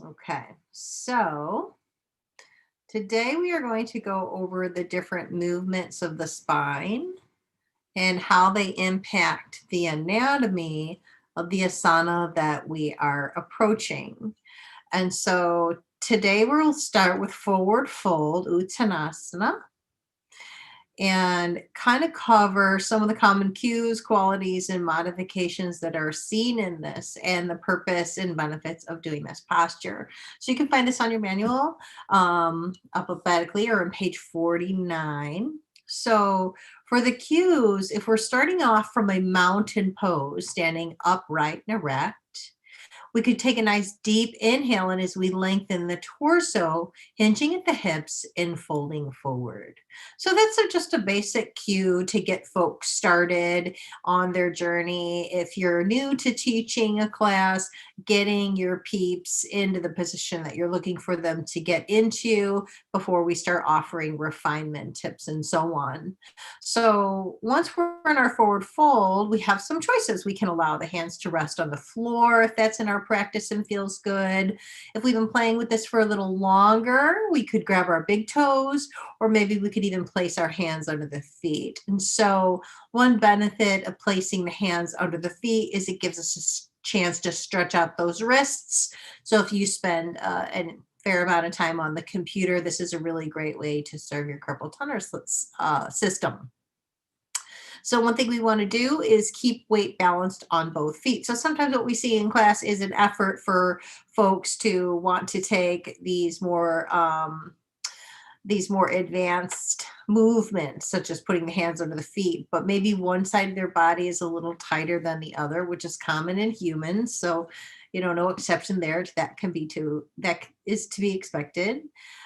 Okay, so today we are going to go over the different movements of the spine and how they impact the anatomy of the asana that we are approaching. And so today we'll start with forward fold, Uttanasana, and kind of cover some of the common cues, qualities, and modifications that are seen in this and the purpose and benefits of doing this posture. So you can find this on your manual alphabetically or on page 49. So for the cues, if we're starting off from a mountain pose, standing upright and erect, we could take a nice deep inhale, and as we lengthen the torso, hinging at the hips and folding forward. So that's just a basic cue to get folks started on their journey. If you're new to teaching a class, getting your peeps into the position that you're looking for them to get into before we start offering refinement tips and so on. So once we're in our forward fold, we have some choices. We can allow the hands to rest on the floor if that's in our practice and feels good. If we've been playing with this for a little longer, we could grab our big toes, or maybe we could even place our hands under the feet. And so one benefit of placing the hands under the feet is it gives us a chance to stretch out those wrists. So if you spend a fair amount of time on the computer, this is a really great way to serve your carpal tunnel system. So one thing we want to do is keep weight balanced on both feet. So sometimes what we see in class is an effort for folks to want to take these more advanced movements, such as putting the hands under the feet, but maybe one side of their body is a little tighter than the other, which is common in humans. So, no exception there. That is to be expected.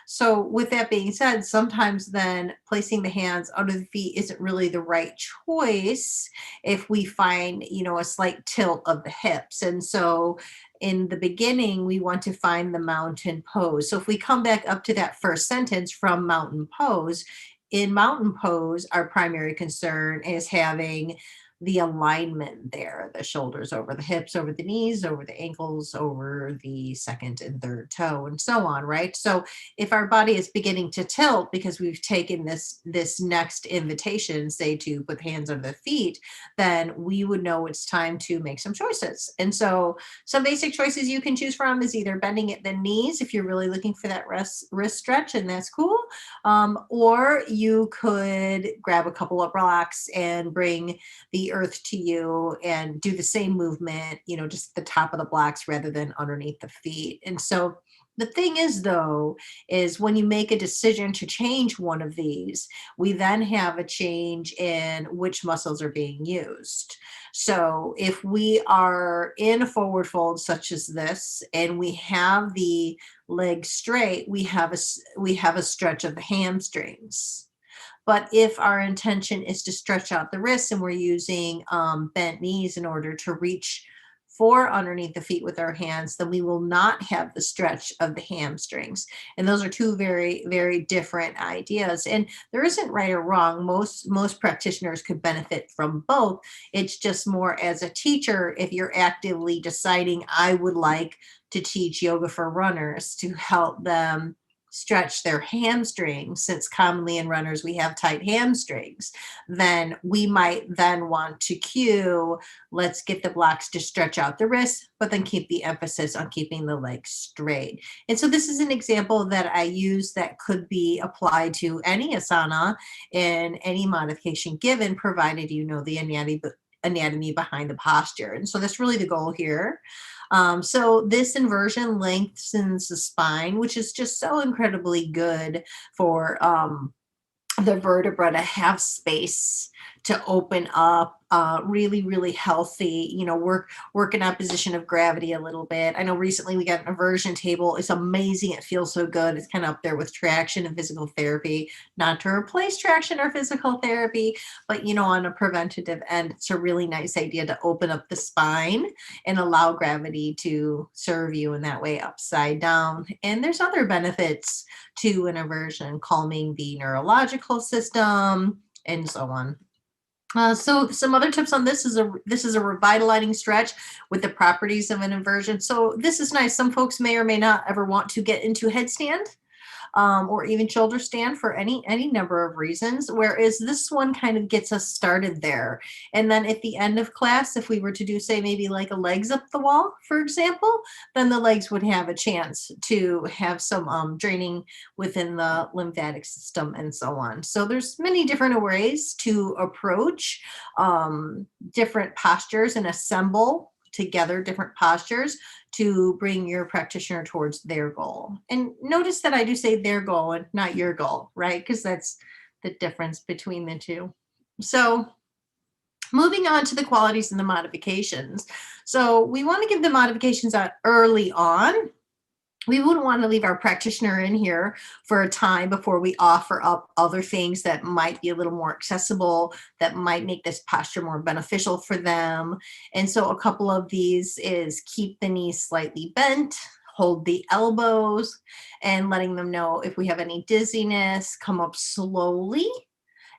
So, with that being said, sometimes then placing the hands under the feet isn't really the right choice if we find, a slight tilt of the hips. And so, in the beginning, we want to find the mountain pose. So if we come back up to that first sentence from mountain pose, in mountain pose, our primary concern is having the alignment there, the shoulders over the hips, over the knees, over the ankles, over the second and third toe, and so on, right? So if our body is beginning to tilt because we've taken this next invitation, say to put hands under the feet, then we would know it's time to make some choices. And so some basic choices you can choose from is either bending at the knees if you're really looking for that wrist stretch, and that's cool. Or you could grab a couple of blocks and bring the earth to you and do the same movement, just at the top of the blocks rather than underneath the feet. And so the thing is, though, is when you make a decision to change one of these, we then have a change in which muscles are being used. So if we are in a forward fold such as this, and we have the leg straight, we have a stretch of the hamstrings. But if our intention is to stretch out the wrists and we're using bent knees in order to reach for underneath the feet with our hands, then we will not have the stretch of the hamstrings. And those are two very, very different ideas. And there isn't right or wrong. Most practitioners could benefit from both. It's just more as a teacher, if you're actively deciding, I would like to teach yoga for runners to help them stretch their hamstrings, since commonly in runners we have tight hamstrings, then we might then want to cue, let's get the blocks to stretch out the wrists, but then keep the emphasis on keeping the legs straight. And so this is an example that I use that could be applied to any asana in any modification given, provided you know the anatomy behind the posture. And so that's really the goal here. So this inversion lengthens the spine, which is just so incredibly good for the vertebra to have space to open up, really, really healthy, work in opposition of gravity a little bit. I know recently we got an inversion table. It's amazing. It feels so good. It's kind of up there with traction and physical therapy, not to replace traction or physical therapy, but, on a preventative end, it's a really nice idea to open up the spine and allow gravity to serve you in that way upside down. And there's other benefits to an inversion, calming the neurological system and so on. So some other tips on this is a revitalizing stretch with the properties of an inversion. So this is nice. Some folks may or may not ever want to get into headstand, or even shoulder stand for any number of reasons. Whereas this one kind of gets us started there, and then at the end of class, if we were to do say maybe like a legs up the wall, for example, then the legs would have a chance to have some draining within the lymphatic system and so on. So there's many different ways to approach different postures and assemble together different postures to bring your practitioner towards their goal. And notice that I do say their goal and not your goal, right? Because that's the difference between the two. So moving on to the qualities and the modifications. So we want to give the modifications out early on. We wouldn't want to leave our practitioner in here for a time before we offer up other things that might be a little more accessible, that might make this posture more beneficial for them. And so a couple of these is keep the knees slightly bent, hold the elbows, and letting them know if we have any dizziness, come up slowly,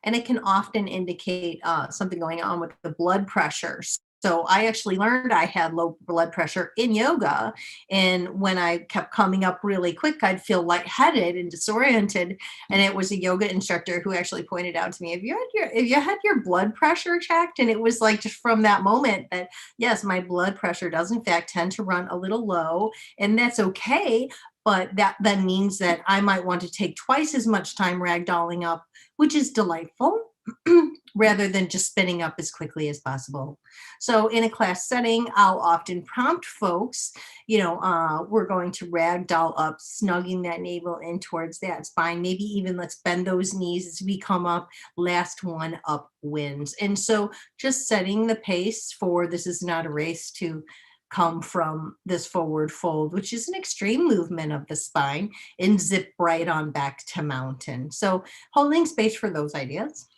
and it can often indicate something going on with the blood pressure. So I actually learned I had low blood pressure in yoga, and when I kept coming up really quick, I'd feel lightheaded and disoriented. And it was a yoga instructor who actually pointed out to me, "Have you had your blood pressure checked?" And it was like just from that moment that yes, my blood pressure does in fact tend to run a little low, and that's okay. But that then means that I might want to take twice as much time ragdolling up, which is delightful, rather than just spinning up as quickly as possible. So in a class setting, I'll often prompt folks, we're going to ragdoll up, snugging that navel in towards that spine. Maybe even let's bend those knees as we come up. Last one up wins. And so just setting the pace for this is not a race to come from this forward fold, which is an extreme movement of the spine, and zip right on back to mountain. So holding space for those ideas.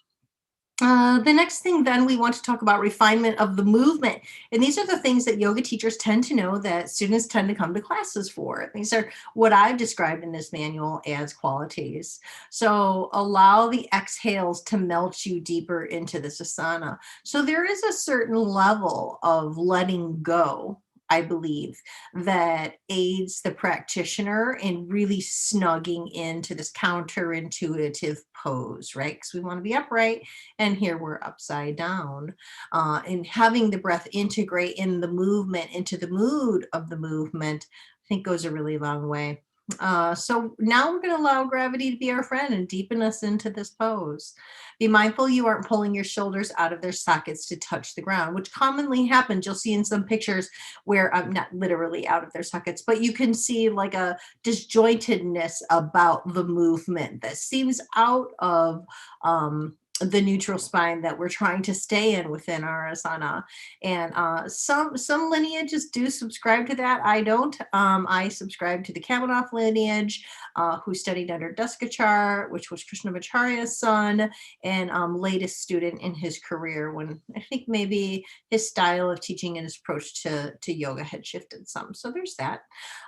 The next thing then we want to talk about refinement of the movement. And these are the things that yoga teachers tend to know that students tend to come to classes for. These are what I've described in this manual as qualities. So allow the exhales to melt you deeper into this asana. So there is a certain level of letting go, I believe, that aids the practitioner in really snugging into this counterintuitive pose, right? Because we want to be upright, and here we're upside down. And having the breath integrate in the movement, into the mood of the movement, I think goes a really long way. So now we're going to allow gravity to be our friend and deepen us into this pose. Be mindful you aren't pulling your shoulders out of their sockets to touch the ground, which commonly happens. You'll see in some pictures where I'm not literally out of their sockets, but you can see like a disjointedness about the movement that seems out of the neutral spine that we're trying to stay in within our asana. And some lineages do subscribe to that. I don't. I subscribe to the Kamenov lineage, who studied under Deskachar, which was Krishnamacharya's son, and latest student in his career, when I think maybe his style of teaching and his approach to yoga had shifted some. So there's that.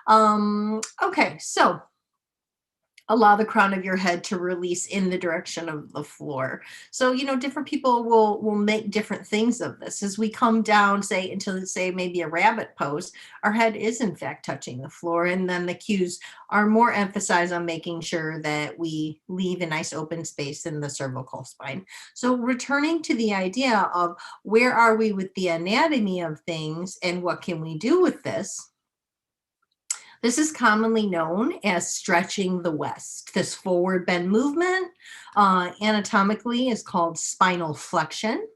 Okay, so allow the crown of your head to release in the direction of the floor. So, different people will make different things of this. As we come down, say, until say maybe a rabbit pose, our head is in fact touching the floor. And then the cues are more emphasized on making sure that we leave a nice open space in the cervical spine. So returning to the idea of where are we with the anatomy of things and what can we do with this? This is commonly known as stretching the West. This forward bend movement anatomically is called spinal flexion,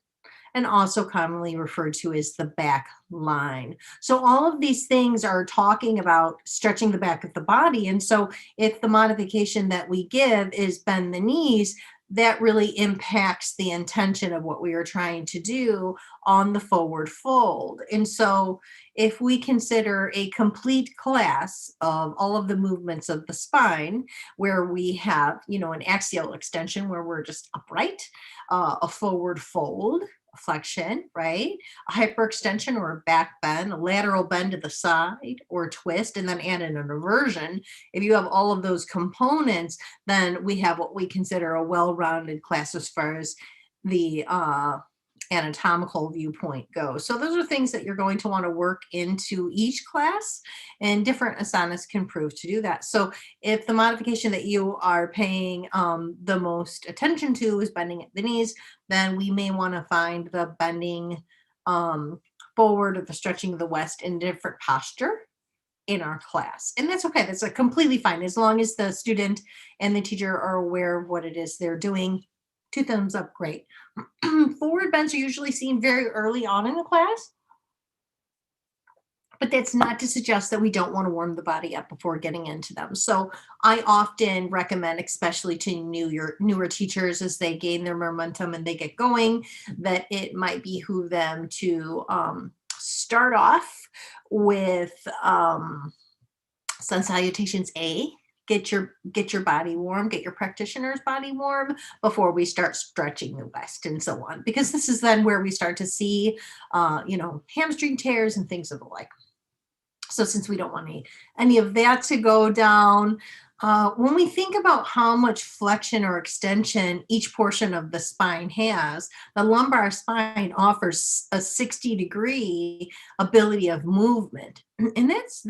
and also commonly referred to as the back line. So all of these things are talking about stretching the back of the body. And so if the modification that we give is bend the knees, that really impacts the intention of what we are trying to do on the forward fold. And so if we consider a complete class of all of the movements of the spine, where we have, an axial extension where we're just upright, a forward fold, flexion, right? A hyperextension or a back bend, a lateral bend to the side or twist, and then add in an inversion. If you have all of those components, then we have what we consider a well-rounded class as far as the anatomical viewpoint goes. So those are things that you're going to want to work into each class, and different asanas can prove to do that. So if the modification that you are paying the most attention to is bending at the knees, then we may want to find the bending forward or the stretching of the west in different posture in our class. And that's okay. That's completely fine as long as the student and the teacher are aware of what it is they're doing. 2 thumbs up, great. Forward bends are usually seen very early on in the class, but that's not to suggest that we don't want to warm the body up before getting into them. So I often recommend, especially to newer teachers as they gain their momentum and they get going, that it might behoove them to start off with sun salutations A. Get your body warm, get your practitioner's body warm before we start stretching the west and so on, because this is then where we start to see, hamstring tears and things of the like. So since we don't want any of that to go down, when we think about how much flexion or extension each portion of the spine has, the lumbar spine offers a 60-degree ability of movement. And that's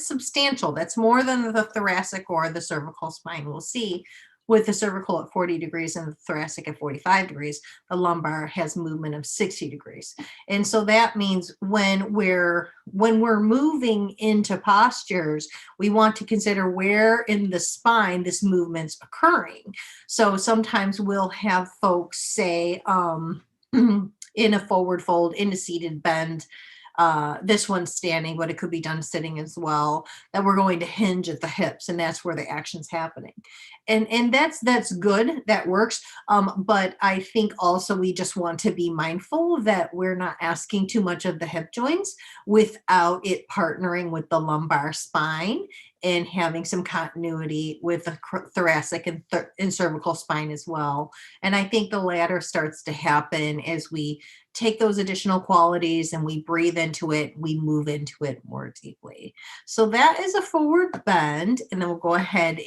substantial. That's more than the thoracic or the cervical spine will see. With the cervical at 40 degrees and the thoracic at 45 degrees, the lumbar has movement of 60 degrees. And so that means when we're moving into postures, we want to consider where in the spine this movement's occurring. So sometimes we'll have folks say in a forward fold, in a seated bend, this one's standing, but it could be done sitting as well, that we're going to hinge at the hips, and that's where the action's happening. And that's good, that works. But I think also we just want to be mindful that we're not asking too much of the hip joints without it partnering with the lumbar spine and having some continuity with the thoracic and cervical spine as well. And I think the latter starts to happen as we take those additional qualities and we breathe into it, we move into it more deeply. So that is a forward bend, and then we'll go ahead